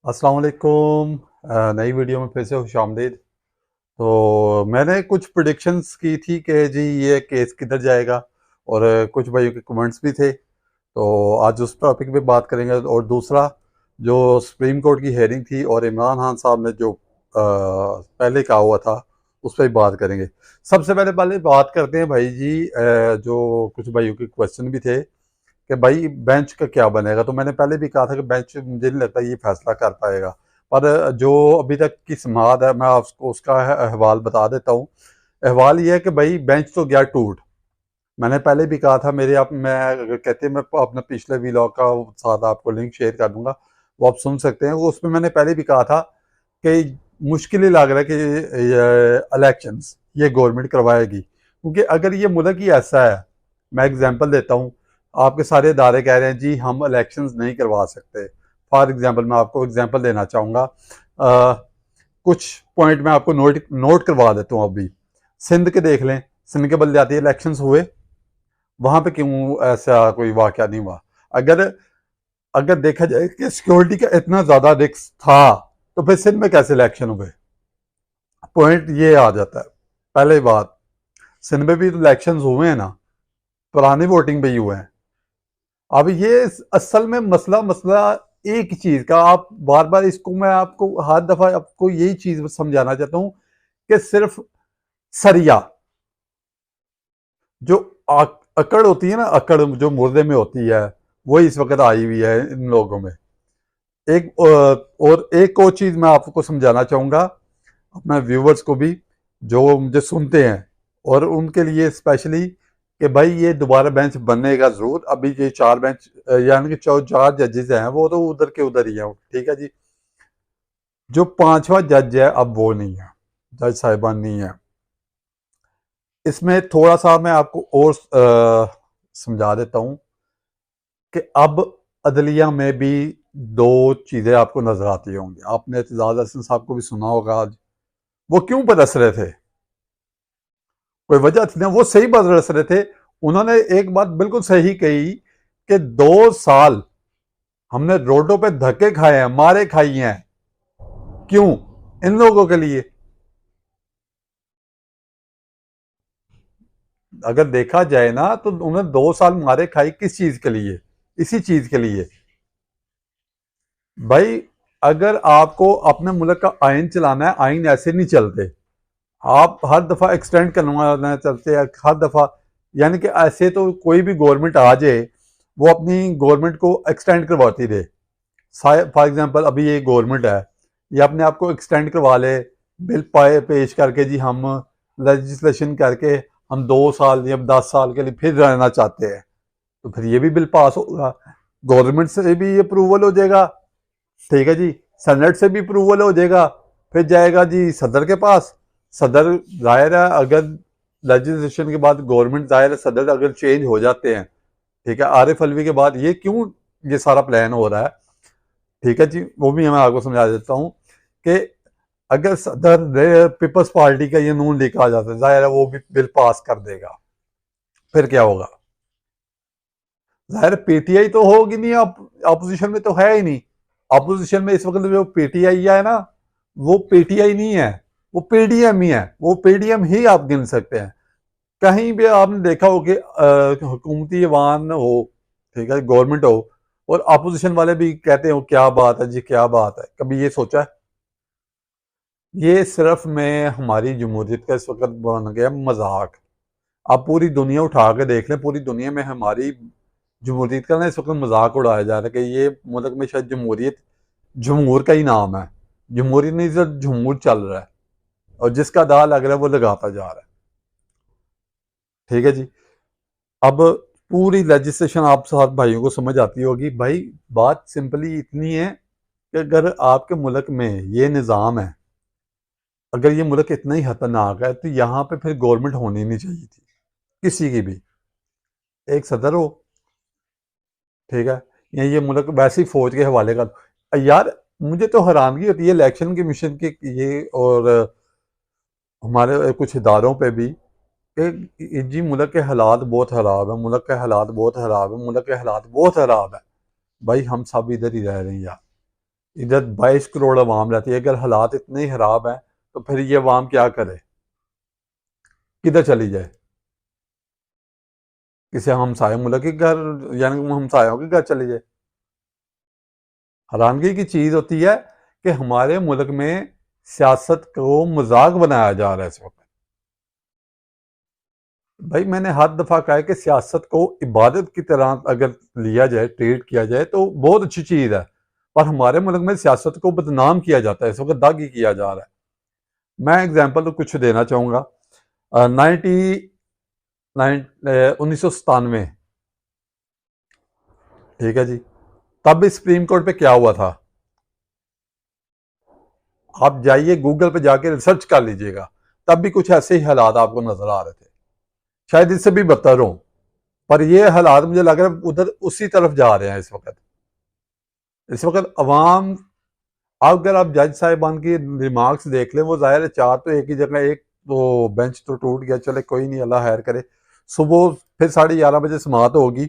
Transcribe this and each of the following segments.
अस्सलाम वालेकुम। नई वीडियो में फिर से खुशामदीद। तो मैंने कुछ प्रिडिक्शंस की थी कि जी ये केस किधर जाएगा, और कुछ भाइयों के कमेंट्स भी थे। तो आज उस टॉपिक पे बात करेंगे। और दूसरा, जो सुप्रीम कोर्ट की हेयरिंग थी और इमरान खान साहब ने जो पहले कहा हुआ था, उस पर बात करेंगे। सबसे पहले पहले बात करते हैं भाई जी, जो कुछ भाइयों के क्वेश्चन भी थे कि भाई बेंच का क्या बनेगा। तो मैंने पहले भी कहा था कि बेंच मुझे नहीं लगता ये फैसला कर पाएगा। पर जो अभी तक की समाद है, मैं आपको उसका अहवाल बता देता हूँ। अहवाल ये है कि भाई बेंच तो गया टूट। मैंने पहले भी कहा था, मेरे आप मैं अगर कहते हैं मैं अपने पिछले व्लॉग का साथ आपको लिंक शेयर कर दूंगा, वो आप सुन सकते हैं। वो उसमें मैंने पहले भी कहा था कि मुश्किल ही लग रहा है कि ये इलेक्शंस ये गवर्नमेंट करवाएगी, क्योंकि अगर ये मुल्क ही ऐसा है। मैं एग्जांपल देता हूँ। आपके सारे इदारे कह रहे हैं जी हम इलेक्शंस नहीं करवा सकते। फॉर एग्जांपल मैं आपको एग्जांपल देना चाहूँगा। कुछ पॉइंट मैं आपको नोट नोट करवा देता हूँ अभी। सिंध के देख लें, सिंध के बलदियाती इलेक्शंस हुए, वहां पे क्यों ऐसा कोई वाकया नहीं हुआ। अगर अगर देखा जाए कि सिक्योरिटी का इतना ज्यादा रिस्क था, तो फिर सिंध में कैसे इलेक्शन हुए। पॉइंट ये आ जाता है। पहले बात, सिंध में भी तो इलेक्शन हुए हैं ना, पुरानी वोटिंग पे ही हुए हैं। अब ये असल में मसला मसला एक ही चीज का, आप बार बार इसको मैं आपको हर दफा आपको यही चीज समझाना चाहता हूं कि सिर्फ सरिया, जो अकड़ होती है ना, अकड़ जो मुर्दे में होती है, वही इस वक्त आई हुई है इन लोगों में। और एक और चीज मैं आपको समझाना चाहूंगा, अपने व्यूवर्स को भी जो मुझे सुनते हैं, और उनके लिए स्पेशली, कि भाई ये दोबारा बेंच बनेगा जरूर। अभी ये चार बेंच, यानी कि चार जजेस हैं, वो तो उधर के उधर ही हैं, ठीक है जी। जो पांचवा जज है अब वो नहीं है, जज साहिबान नहीं है। इसमें थोड़ा सा मैं आपको और समझा देता हूं कि अब अदलिया में भी दो चीजें आपको नजर आती होंगी। आपने एतजाज हसन साहब को भी सुना होगा आज। वो क्यों बरस रहे थे, कोई वजह थी ना, वो सही बरस रहे थे। उन्होंने एक बात बिल्कुल सही कही कि 2 साल हमने रोडों पे धक्के खाए हैं, मारे खाई हैं। क्यों? इन लोगों के लिए। अगर देखा जाए ना, तो उन्होंने 2 साल मारे खाई किस चीज के लिए? इसी चीज के लिए। भाई, अगर आपको अपने मुल्क का आइन चलाना है, आइन ऐसे नहीं चलते। आप हर दफा एक्सटेंड करवाना चलते हैं, हर दफा। यानी कि ऐसे तो कोई भी गवर्नमेंट आ जाए, वो अपनी गवर्नमेंट को एक्सटेंड करवाती रहे। फॉर एग्जांपल अभी ये गवर्नमेंट है, ये अपने आप को एक्सटेंड करवा ले, बिल पाए पेश करके जी हम लेजिस्लेशन करके हम 2 साल या 10 साल के लिए फिर रहना चाहते हैं, तो फिर ये भी बिल पास होगा, गवर्नमेंट से भी अप्रूवल हो जाएगा, ठीक है जी। सेनेट से भी अप्रूवल हो जाएगा, फिर जाएगा जी सदर के पास। सदर, जाहिर है अगर लेजिस्लेशन के बाद गवर्नमेंट, जाहिर है सदर अगर चेंज हो जाते हैं, ठीक है, आरिफ अलवी के बाद, ये क्यों ये सारा प्लान हो रहा है, ठीक है जी, वो भी मैं आपको समझा देता हूँ कि अगर सदर पीपल्स पार्टी का ये नून लीग आ जाता है, जाहिर है वो भी बिल पास कर देगा। फिर क्या होगा? जाहिर पीटीआई तो होगी नहीं, अपोजिशन में तो है ही नहीं। अपोजिशन में इस वक्त जो पीटीआई है ना, वो पीटीआई नहीं है, वो पीडीएम ही है। वो पीडीएम ही आप गिन सकते हैं। कहीं भी आपने देखा हो कि हुकूमती वाहन हो, ठीक है, गवर्नमेंट हो, और अपोजिशन वाले भी कहते हो क्या बात है जी, क्या बात है, कभी ये सोचा है? ये सिर्फ में हमारी जमहूरियत का इस वक्त बन गया मजाक। आप पूरी दुनिया उठा के देख लें, पूरी दुनिया में हमारी जमहूरियत का ना इस वक्त मजाक उड़ाया जा रहा है कि ये मुल्क में शायद जमहूरियत, जमहूर का ही नाम है। जमहूरियत नहीं, सिर्फ जमहूर चल रहा है, और जिसका दाव लग रहा है वो लगाता जा रहा है, ठीक है जी। अब पूरी लेजिस्लेशन आप सब भाइयों को समझ आती होगी। भाई, बात सिंपली इतनी है कि अगर आपके मुल्क में ये निज़ाम है, अगर ये मुल्क इतना ही खतरनाक है, तो यहाँ पे फिर गवर्नमेंट होनी नहीं चाहिए थी, किसी की भी। एक सदर हो, ठीक है, या ये मुल्क वैसे ही फौज के हवाले का। यार, मुझे तो हैरानगी होती है इलेक्शन कमीशन के ये, और हमारे कुछ इदारों पे भी, कि जी मुल्क के हालात बहुत खराब है, मुल्क के हालात बहुत खराब है, मुल्क के हालात बहुत खराब है। भाई, हम सब इधर ही रह रहे हैं यार। इधर 22 करोड़ अवाम रहती है। अगर हालात इतने ही खराब हैं तो फिर ये अवाम क्या करे, किधर चली जाए? किसी हमसाय मुल्क के घर, यानी हमसायों के घर चली जाए? हैरानगी की चीज होती है कि हमारे मुल्क में सियासत को मजाक बनाया जा रहा है इस वक्त। भाई मैंने हर दफा कहा है कि सियासत को इबादत की तरह अगर लिया जाए, ट्रीट किया जाए तो बहुत अच्छी चीज है। पर हमारे मुल्क में सियासत को बदनाम किया जाता है, इस वक्त दागी किया जा रहा है। मैं एग्जाम्पल तो कुछ देना चाहूंगा। 1997, ठीक है जी, तब भी सुप्रीम कोर्ट पे क्या हुआ था? आप जाइए गूगल पे जाके रिसर्च कर लीजिएगा, तब भी कुछ ऐसे ही हालात आपको नजर आ रहे थे, शायद इससे भी बदतर हो। पर ये हालात मुझे लग रहा है उधर उसी तरफ जा रहे हैं इस वक्त। इस वक्त अवाम, अगर आप जज साहिबान की रिमार्क्स देख लें, वो जाहिर है चार तो एक ही जगह, एक तो बेंच तो टूट गया, चले कोई नहीं, अल्लाह खैर करे। सुबह फिर 11:30 बजे समात होगी।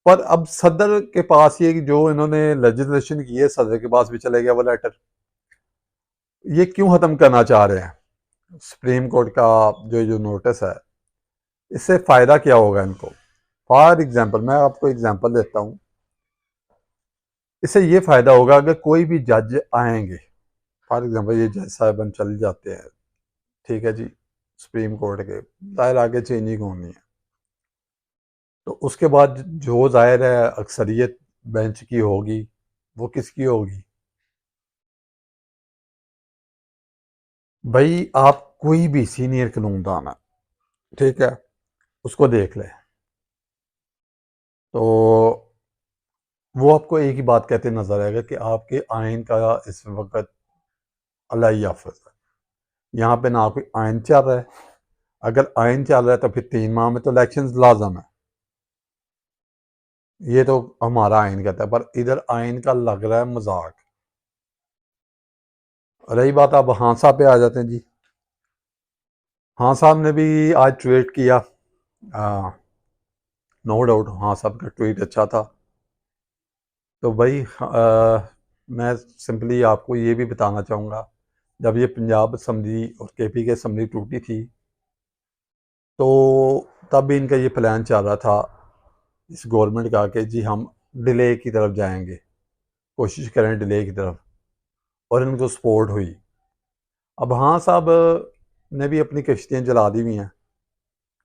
पर अब सदर के पास ये जो इन्होंने लेजिस्लेशन की है, सदर के पास भी चले गया वो लेटर। ये क्यों खत्म करना चाह रहे हैं? सुप्रीम कोर्ट का जो नोटिस है, इससे फायदा क्या होगा इनको? फॉर एग्जाम्पल, मैं आपको एग्जाम्पल देता हूँ। इससे ये फायदा होगा अगर कोई भी जज आएंगे, फॉर एग्जाम्पल ये जज साहब चल जाते हैं, ठीक है जी, सुप्रीम कोर्ट के, जाहिर आगे चेंजिंग होनी है, तो उसके बाद जो जाहिर है अक्सरियत बेंच की होगी, वो किसकी होगी? भाई आप कोई भी सीनियर कानूनदान है, ठीक है, उसको देख ले, तो वो आपको एक ही बात कहते नजर आएगा कि आपके आइन का इस वक्त अल्लाह ही हाफ़िज़ है। यहाँ पे ना कोई आइन चल रहा है। अगर आइन चल रहा है तो फिर 3 माह में तो इलेक्शन लाजम है, ये तो हमारा आइन कहता है। पर इधर आइन का लग रहा है मजाक। रही बात, अब हाँ साहब पे आ जाते हैं जी। हाँ साहब ने भी आज ट्वीट किया, नो डाउट हाँ साहब का ट्वीट अच्छा था। तो भाई मैं सिंपली आपको ये भी बताना चाहूँगा, जब ये पंजाब असम्बली और केपी के असम्बली टूटी थी, तो तब भी इनका ये प्लान चल रहा था इस गवर्नमेंट का कि जी हम डिले की तरफ जाएंगे, कोशिश करें डिले की तरफ, और इनको सपोर्ट हुई। अब हाँ साहब ने भी अपनी कश्तियाँ जला दी हुई हैं,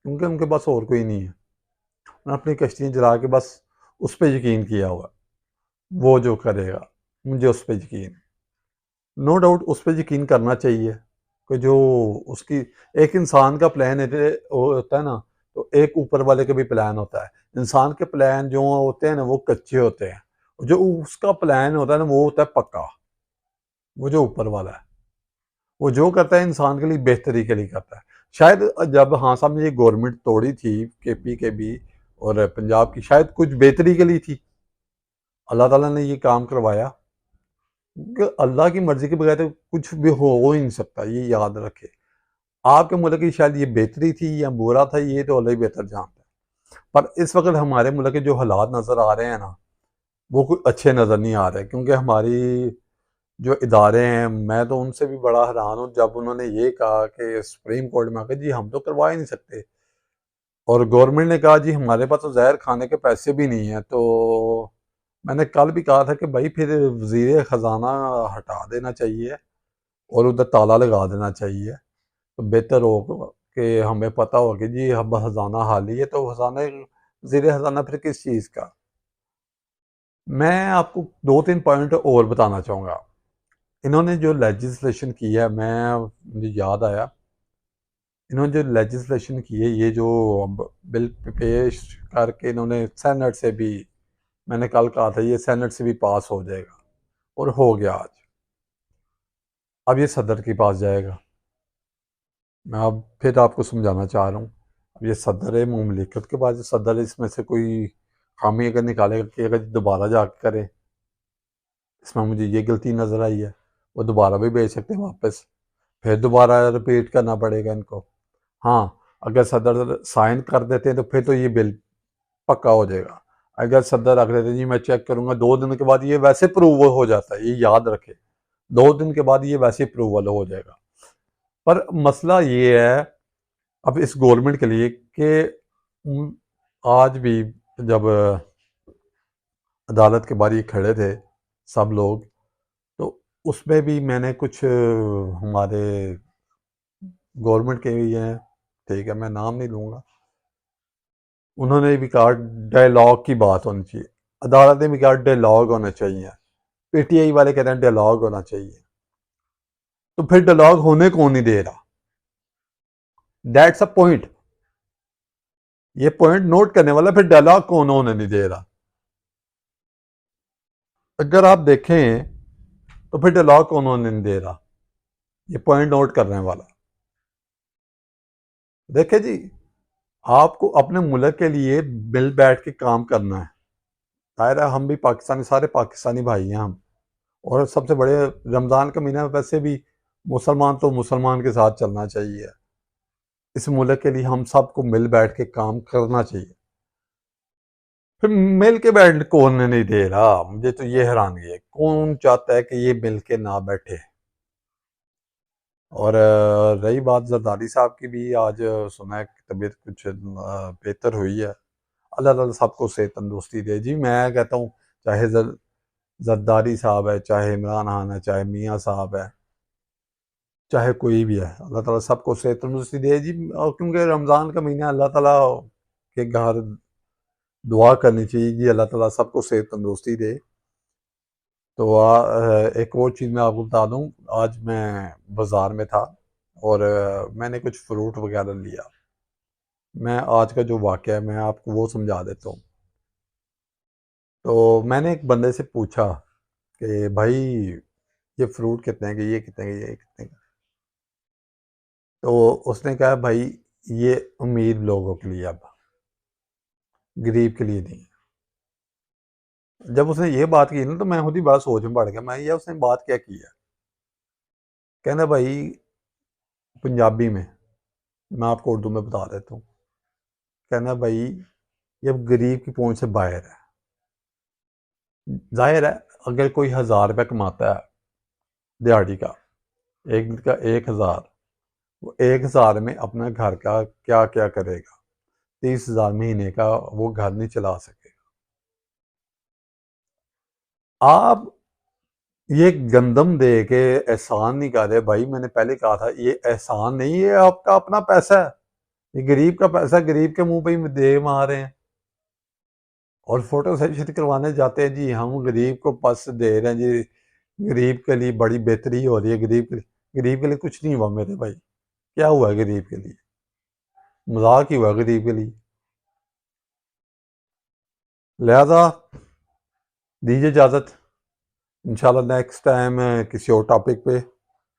क्योंकि उनके पास और कोई नहीं है। उन्होंने अपनी कश्तियाँ जला के बस उस पर यकीन किया हुआ, वो जो करेगा मुझे उस पर यकीन। नो डाउट उस पर यकीन करना चाहिए कि जो उसकी, एक इंसान का प्लान होता है ना, तो एक ऊपर वाले का भी प्लान होता है। इंसान के प्लान जो होते हैं ना वो कच्चे होते हैं, जो उसका प्लान होता है ना वो होता है पक्का। वो जो ऊपर वाला है वो जो करता है इंसान के लिए बेहतरी के लिए करता है। शायद जब हाँ साहब ने ये गवर्नमेंट तोड़ी थी केपी के भी और पंजाब की, शायद कुछ बेहतरी के लिए थी। अल्लाह ताला ने ये काम करवाया, क्योंकि अल्लाह की मर्जी के बगैर तो कुछ भी हो ही नहीं सकता, ये याद रखे। आपके मुल्क की शायद ये बेहतरी थी या बुरा था, ये तो अल्लाह ही बेहतर जानता है। पर इस वक्त हमारे मुल्क के जो हालात नज़र आ रहे हैं ना, वो कुछ अच्छे नज़र नहीं आ रहे, क्योंकि हमारी जो इदारे हैं, मैं तो उनसे भी बड़ा हैरान हूँ जब उन्होंने ये कहा कि सुप्रीम कोर्ट में आकर जी हम तो करवा ही नहीं सकते, और गवर्नमेंट ने कहा जी हमारे पास तो जहर खाने के पैसे भी नहीं है। तो मैंने कल भी कहा था कि भाई फिर वजीर ख़जाना हटा देना चाहिए और उधर ताला लगा देना चाहिए, तो बेहतर हो कि हमें पता हो कि जी अब खजाना खाली है, तो खजाना, वजीर खजाना फिर किस चीज़ का? मैं आपको 2-3 पॉइंट और बताना चाहूँगा। इन्होंने जो लेजिस्लेशन की है, मुझे याद आया, इन्होंने जो लेजिस्लेशन की है, ये जो बिल पेश करके इन्होंने सेनेट से भी, मैंने कल कहा था ये सेनेट से भी पास हो जाएगा, और हो गया आज। अब ये सदर के पास जाएगा। मैं अब फिर आपको समझाना चाह रहा हूँ, अब ये सदर है, मुमलिकत के पास सदर है, इसमें से कोई खामी अगर निकालेगा कि अगर दोबारा जाके करे, इसमें मुझे ये गलती नज़र आई है, वो दोबारा भी भेज सकते हैं वापस, फिर दोबारा रिपीट करना पड़ेगा इनको। हाँ, अगर सदर साइन कर देते हैं तो फिर तो ये बिल पक्का हो जाएगा। अगर सदर रख देते जी मैं चेक करूंगा, 2 दिन के बाद ये वैसे अप्रूवल हो जाता है, ये याद रखे, 2 दिन के बाद ये वैसे अप्रूवल हो जाएगा। पर मसला ये है अब इस गवर्नमेंट के लिए कि आज भी जब अदालत के बाहर ये खड़े थे सब लोग, तो उसमें भी मैंने कुछ हमारे गवर्नमेंट के भी हैं, ठीक है मैं नाम नहीं लूँगा, उन्होंने भी कहा डायलॉग की बात होनी चाहिए, अदालत ने भी कहा डायलॉग होना चाहिए, पीटीआई वाले कहते हैं डायलॉग होना चाहिए। तो फिर डायलॉग होने कौन नहीं दे रहा? दैट्स अ पॉइंट, ये पॉइंट नोट करने वाला, फिर डायलॉग कौन होने नहीं दे रहा? अगर आप देखें तो फिर डायलॉग कौन होने नहीं दे रहा? ये पॉइंट नोट करने वाला। देखे जी, आपको अपने मुल्क के लिए मिल बैठ के काम करना है। जाहिर है हम भी पाकिस्तानी, सारे पाकिस्तानी भाई हैं हम, और सबसे बड़े रमज़ान का महीना वैसे भी मुसलमान तो मुसलमान के साथ चलना चाहिए। इस मुल्क के लिए हम सबको मिल बैठ के काम करना चाहिए। फिर मिल के बैठ कौन नहीं दे रहा? मुझे तो ये हैरानगी है, कौन चाहता है कि ये मिल के ना बैठे? और रही बात जरदारी साहब की भी, आज सुना है कि तबीयत कुछ बेहतर हुई है। अल्लाह ताला सबको सेहत तंदुरुस्ती दे जी। मैं कहता हूँ चाहे जरदारी साहब है, चाहे इमरान खान है, चाहे मियाँ साहब है, चाहे कोई भी है, अल्लाह ताला सबको सेहत तंदुरुस्ती दे जी। और क्योंकि रमज़ान का महीना, अल्लाह ताला के घर दुआ करनी चाहिए जी, अल्लाह ताला सबको सेहत तंदुरुस्ती दे। तो एक और चीज़ मैं आपको बता दूं, आज मैं बाज़ार में था और मैंने कुछ फ्रूट वगैरह लिया। मैं आज का जो वाक़या है मैं आपको वो समझा देता हूँ। तो मैंने एक बंदे से पूछा कि भाई ये फ्रूट कितने के, ये कितने के, ये कितने के? तो उसने कहा भाई ये अमीर लोगों के लिए, अब गरीब के लिए नहीं। जब उसने ये बात की ना तो मैं खुद ही बड़ा सोच में पड़ गया, मैं ये उसने बात क्या की है? कहना भाई पंजाबी में, मैं आपको उर्दू में बता देता हूँ, कहना भाई ये गरीब की पहुंच से बाहर है। जाहिर है अगर कोई 1000 रुपये कमाता है दिहाड़ी का, एक दिन का 1000, वो 1000 में अपना घर का क्या क्या करेगा? 30,000 महीने का वो घर नहीं चला सकेगा। आप ये गंदम दे के एहसान नहीं कर रहे भाई, मैंने पहले कहा था ये एहसान नहीं है, आपका अपना पैसा है, ये गरीब का पैसा गरीब के मुंह पे ही दे मार रहे हैं। और फोटो सेशन करवाने जाते हैं जी, हम गरीब को पस दे रहे हैं जी, गरीब के लिए बड़ी बेहतरी हो रही है, गरीब के लिए कुछ नहीं हुआ मेरे भाई। क्या हुआ है गरीब के लिए? मजाक ही हुआ गरीब के लिए। लिहाजा दीजिए इजाज़त, इंशाल्लाह नेक्स्ट टाइम किसी और टॉपिक पे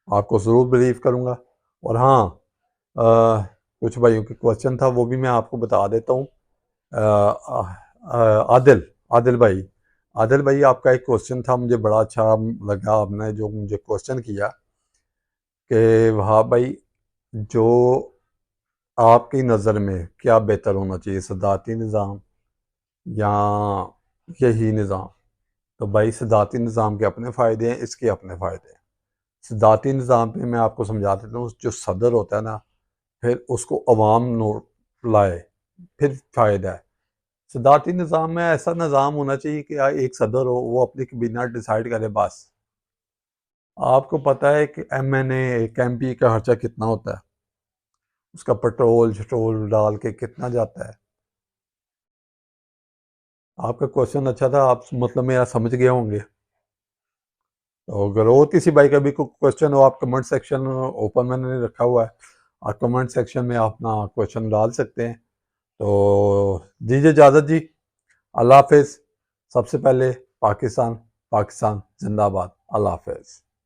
आपको ज़रूर ब्रीफ करूँगा। और हाँ, कुछ भाइयों के क्वेश्चन था वो भी मैं आपको बता देता हूँ। आदिल आदिल भाई, आदिल भाई आपका एक क्वेश्चन था, मुझे बड़ा अच्छा लगा आपने जो मुझे क्वेश्चन किया कि हाँ भाई, जो आपकी नज़र में क्या बेहतर होना चाहिए, सदाती निज़ाम या यही निज़ाम? तो भाई सदाती निज़ाम के अपने फ़ायदे हैं, इसके अपने फ़ायदे हैं। सदाती निज़ाम पे मैं आपको समझा देता हूँ, जो सदर होता है ना, फिर उसको अवाम नोट लाए, फिर फ़ायदा है। सदाती निज़ाम में ऐसा निज़ाम होना चाहिए कि एक सदर हो, वो अपनी कैबिनेट डिसाइड करे बस। आपको पता है कि एमएनए एक एमपी का खर्चा कितना होता है, उसका पेट्रोल शट्रोल डाल के कितना जाता है? आपका क्वेश्चन अच्छा था, आप मतलब मेरा समझ गए होंगे। तो अगर और किसी भाई का भी कोई क्वेश्चन हो, आप कमेंट सेक्शन ओपन मैंने रखा हुआ है, आप कमेंट सेक्शन में अपना क्वेश्चन डाल सकते हैं। तो दीजिए इजाज़त जी, अल्लाह हाफिज़। सबसे पहले पाकिस्तान, पाकिस्तान जिंदाबाद। अल्लाह हाफिज़।